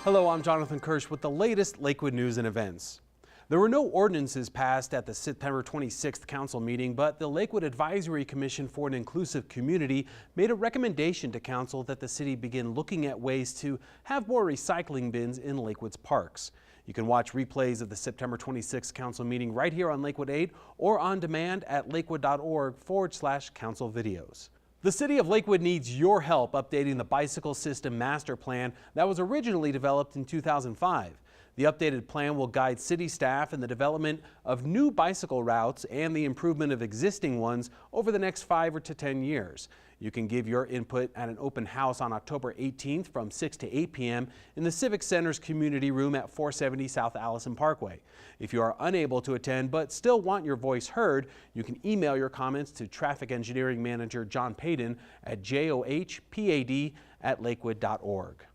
Hello, I'm Jonathan Kirsch with the latest Lakewood news and events. There were no ordinances passed at the September 26th council meeting, but the Lakewood Advisory Commission for an Inclusive Community made a recommendation to council that the city begin looking at ways to have more recycling bins in Lakewood's parks. You can watch replays of the September 26th council meeting right here on Lakewood 8 or on demand at lakewood.org/council videos. The City of Lakewood needs your help updating the bicycle system master plan that was originally developed in 2005. The updated plan will guide city staff in the development of new bicycle routes and the improvement of existing ones over the next 5 to 10 years. You can give your input at an open house on October 18th from 6 to 8 p.m. in the Civic Center's community room at 470 South Allison Parkway. If you are unable to attend but still want your voice heard, you can email your comments to Traffic Engineering Manager John Payton at johpad@lakewood.org.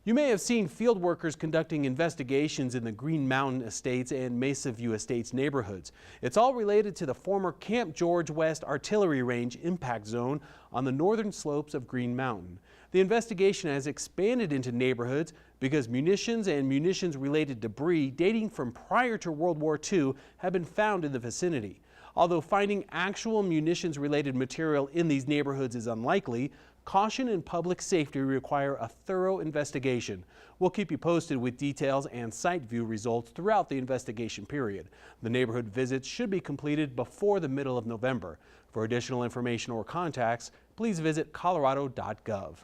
You may have seen field workers conducting investigations in the Green Mountain Estates and Mesa View Estates neighborhoods. It's all related to the former Camp George West Artillery Range impact zone on the northern slopes of Green Mountain. The investigation has expanded into neighborhoods because munitions and munitions-related debris dating from prior to World War II have been found in the vicinity. Although finding actual munitions-related material in these neighborhoods is unlikely, caution and public safety require a thorough investigation. We'll keep you posted with details and site view results throughout the investigation period. The neighborhood visits should be completed before the middle of November. For additional information or contacts, please visit colorado.gov.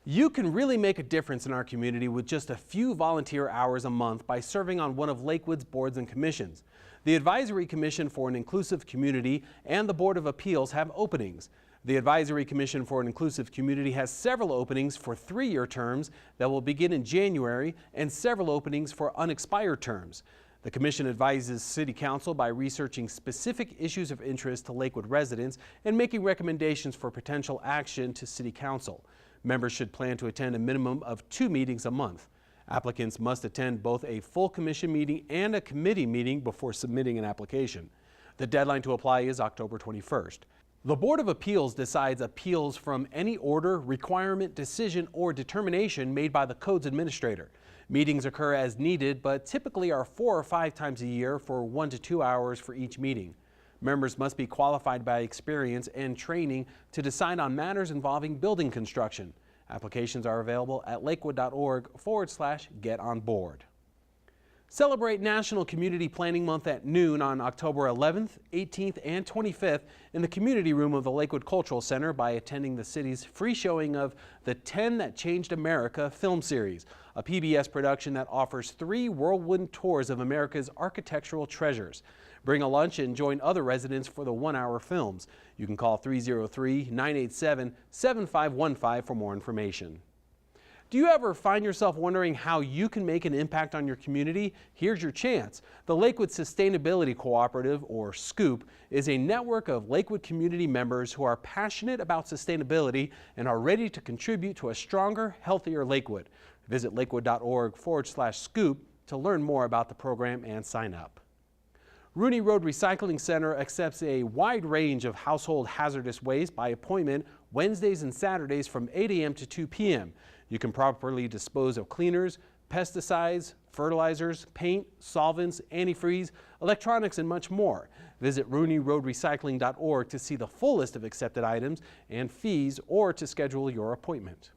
You can really make a difference in our community with just a few volunteer hours a month by serving on one of Lakewood's boards and commissions. The Advisory Commission for an Inclusive Community and the Board of Appeals have openings. The Advisory Commission for an Inclusive Community has several openings for 3-year terms that will begin in January and several openings for unexpired terms. The Commission advises City Council by researching specific issues of interest to Lakewood residents and making recommendations for potential action to City Council. Members should plan to attend a minimum of 2 meetings a month. Applicants must attend both a full commission meeting and a committee meeting before submitting an application. The deadline to apply is October 21st. The Board of Appeals decides appeals from any order, requirement, decision, or determination made by the Codes Administrator. Meetings occur as needed, but typically are 4 or 5 times a year for 1 to 2 hours for each meeting. Members must be qualified by experience and training to decide on matters involving building construction. Applications are available at lakewood.org/get-on-board. Celebrate National Community Planning Month at noon on October 11th, 18th, and 25th in the community room of the Lakewood Cultural Center by attending the city's free showing of the 10 That Changed America film series, a PBS production that offers 3 whirlwind tours of America's architectural treasures. Bring a lunch and join other residents for the 1-hour films. You can call 303-987-7515 for more information. Do you ever find yourself wondering how you can make an impact on your community? Here's your chance. The Lakewood Sustainability Cooperative, or SCOOP, is a network of Lakewood community members who are passionate about sustainability and are ready to contribute to a stronger, healthier Lakewood. Visit lakewood.org/SCOOP to learn more about the program and sign up. Rooney Road Recycling Center accepts a wide range of household hazardous waste by appointment Wednesdays and Saturdays from 8 a.m. to 2 p.m. You can properly dispose of cleaners, pesticides, fertilizers, paint, solvents, antifreeze, electronics, and much more. Visit RooneyRoadRecycling.org to see the full list of accepted items and fees or to schedule your appointment.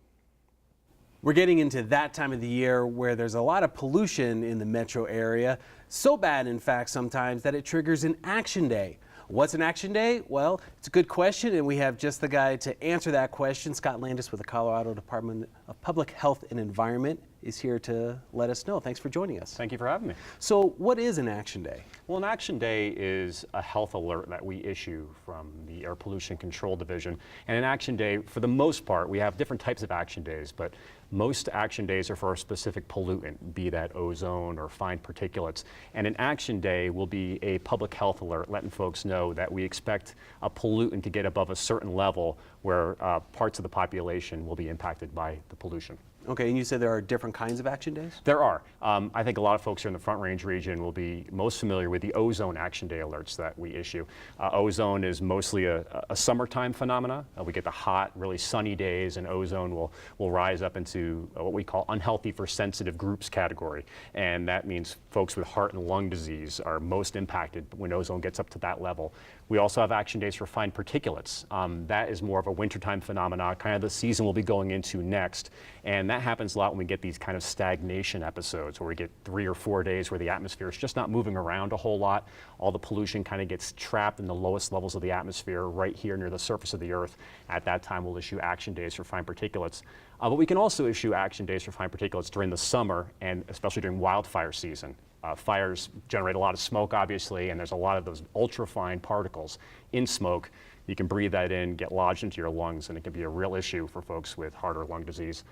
We're getting into that time of the year where there's a lot of pollution in the metro area. So bad, in fact, sometimes that it triggers an action day. What's an action day? Well, it's a good question, and we have just the guy to answer that question. Scott Landis with the Colorado Department of Public Health and Environment is here to let us know. Thanks for joining us. Thank you for having me. So what is an action day? Well, an action day is a health alert that we issue from the Air Pollution Control Division. And an action day, for the most part, we have different types of action days, but most action days are for a specific pollutant, be that ozone or fine particulates. And an action day will be a public health alert, letting folks know that we expect a pollutant to get above a certain level where parts of the population will be impacted by the pollution. Okay, and you said there are different kinds of action days? There are. I think a lot of folks here in the Front Range region will be most familiar with the ozone action day alerts that we issue. Ozone is mostly a summertime phenomena. We get the hot, really sunny days, and ozone will rise up into what we call unhealthy for sensitive groups category. And that means folks with heart and lung disease are most impacted when ozone gets up to that level. We also have action days for fine particulates. That is more of a wintertime phenomena, kind of the season we'll be going into next. And that happens a lot when we get these kind of stagnation episodes where we get 3 or 4 days where the atmosphere is just not moving around a whole lot. All the pollution kind of gets trapped in the lowest levels of the atmosphere right here near the surface of the earth. At that time, we'll issue action days for fine particulates. But we can also issue action days for fine particulates during the summer and especially during wildfire season. Fires generate a lot of smoke, obviously, and there's a lot of those ultrafine particles in smoke. You can breathe that in, get lodged into your lungs, and it can be a real issue for folks with heart or lung disease.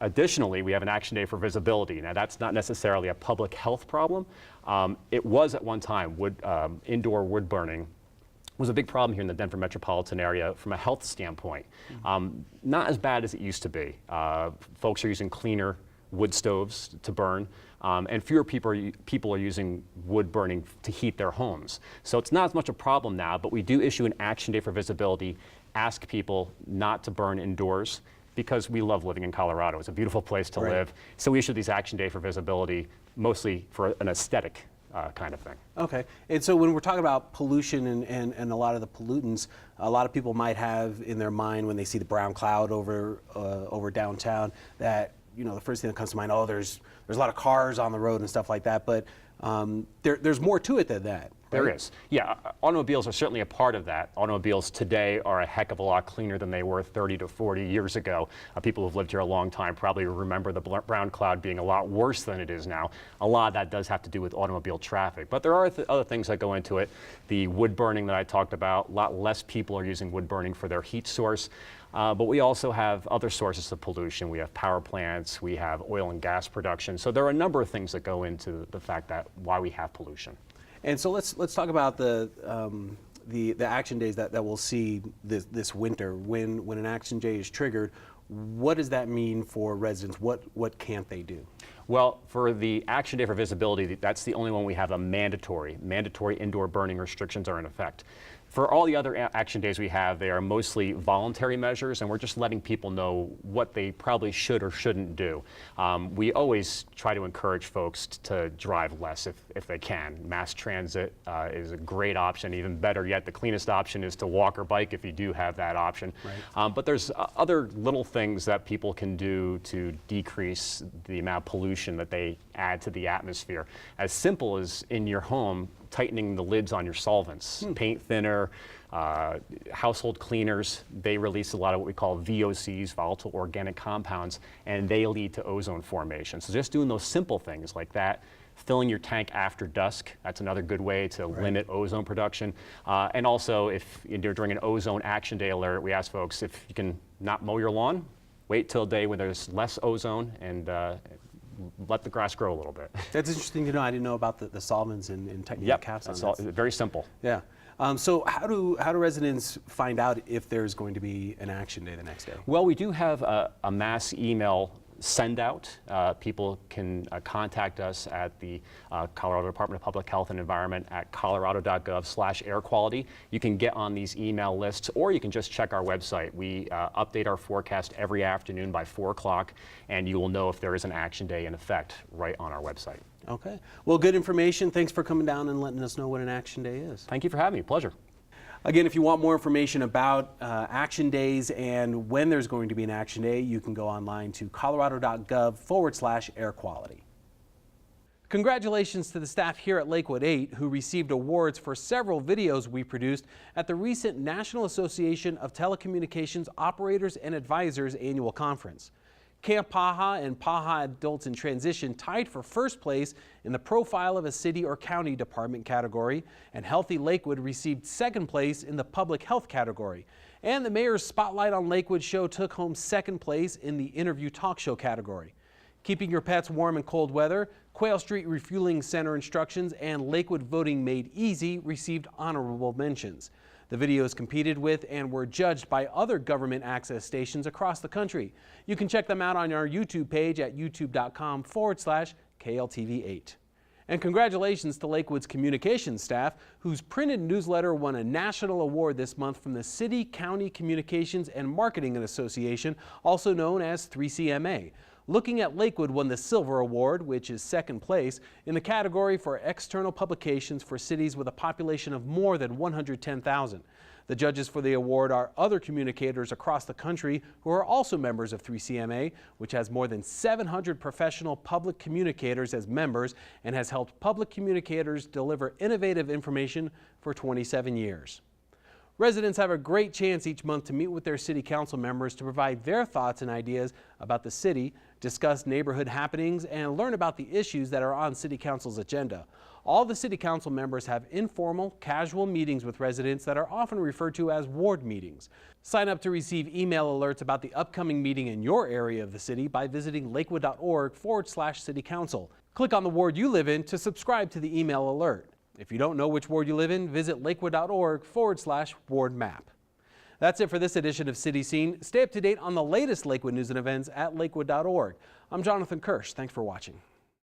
Additionally, we have an action day for visibility. Now, that's not necessarily a public health problem. It was at one time. Indoor wood burning was a big problem here in the Denver metropolitan area from a health standpoint. Not as bad as it used to be. Folks are using cleaner wood stoves to burn, and fewer people are using wood burning to heat their homes. So it's not as much a problem now, but we do issue an action day for visibility, ask people not to burn indoors because we love living in Colorado. It's a beautiful place to live. So we issue these action day for visibility, mostly for an aesthetic kind of thing. Okay, and so when we're talking about pollution and a lot of the pollutants, a lot of people might have in their mind when they see the brown cloud over downtown that, you know, the first thing that comes to mind, oh, there's a lot of cars on the road and stuff like that, but there's more to it than that. Right? There is. Yeah, automobiles are certainly a part of that. Automobiles today are a heck of a lot cleaner than they were 30 to 40 years ago. People who've lived here a long time probably remember the brown cloud being a lot worse than it is now. A lot of that does have to do with automobile traffic, but there are other things that go into it. The wood burning that I talked about, a lot less people are using wood burning for their heat source. But we also have other sources of pollution. We have power plants, we have oil and gas production. So there are a number of things that go into the fact that why we have pollution. And so let's talk about the action days that we'll see this winter. When an action day is triggered, what does that mean for residents? What can't they do? Well, for the action day for visibility, that's the only one we have a mandatory indoor burning restrictions are in effect. For all the other action days we have, they are mostly voluntary measures, and we're just letting people know what they probably should or shouldn't do. We always try to encourage folks to drive less if they can. Mass transit is a great option. Even better yet, the cleanest option is to walk or bike if you do have that option. Right. But there's other little things that people can do to decrease the amount of pollution that they add to the atmosphere. As simple as in your home, tightening the lids on your solvents, paint thinner, household cleaners. They release a lot of what we call VOCs, volatile organic compounds, and they lead to ozone formation. So just doing those simple things like that, filling your tank after dusk, that's another good way to limit ozone production. And also, if you're during an ozone action day alert, we ask folks if you can not mow your lawn, wait till a day when there's less ozone and let the grass grow a little bit. That's interesting to know. I didn't know about the solvents and tightening the caps on that. Very simple. Yeah. So how do residents find out if there's going to be an action day the next day? Well, we do have a mass email send out. People can contact us at the Colorado Department of Public Health and Environment at colorado.gov/air quality. You can get on these email lists, or you can just check our website. We update our forecast every afternoon by 4 o'clock, and you will know if there is an action day in effect right on our website. Okay. Well, good information. Thanks for coming down and letting us know what an action day is. Thank you for having me. Pleasure. Again, if you want more information about action days and when there's going to be an action day, you can go online to colorado.gov/air quality. Congratulations to the staff here at Lakewood 8 who received awards for several videos we produced at the recent National Association of Telecommunications Operators and Advisors annual conference. Camp Paha and Paha Adults in Transition tied for first place in the Profile of a City or County Department category, and Healthy Lakewood received second place in the Public Health category. And the Mayor's Spotlight on Lakewood show took home second place in the Interview Talk Show category. Keeping your pets warm in cold weather, Quail Street Refueling Center instructions, and Lakewood Voting Made Easy received honorable mentions. The videos competed with and were judged by other government access stations across the country. You can check them out on our YouTube page at youtube.com/KLTV8. And congratulations to Lakewood's communications staff, whose printed newsletter won a national award this month from the City County Communications and Marketing Association, also known as 3CMA. Looking at Lakewood won the Silver Award, which is second place, in the category for external publications for cities with a population of more than 110,000. The judges for the award are other communicators across the country who are also members of 3CMA, which has more than 700 professional public communicators as members and has helped public communicators deliver innovative information for 27 years. Residents have a great chance each month to meet with their city council members to provide their thoughts and ideas about the city, discuss neighborhood happenings, and learn about the issues that are on city council's agenda. All the city council members have informal, casual meetings with residents that are often referred to as ward meetings. Sign up to receive email alerts about the upcoming meeting in your area of the city by visiting lakewood.org/city council. Click on the ward you live in to subscribe to the email alert. If you don't know which ward you live in, visit lakewood.org/ward map. That's it for this edition of City Scene. Stay up to date on the latest Lakewood news and events at lakewood.org. I'm Jonathan Kirsch. Thanks for watching.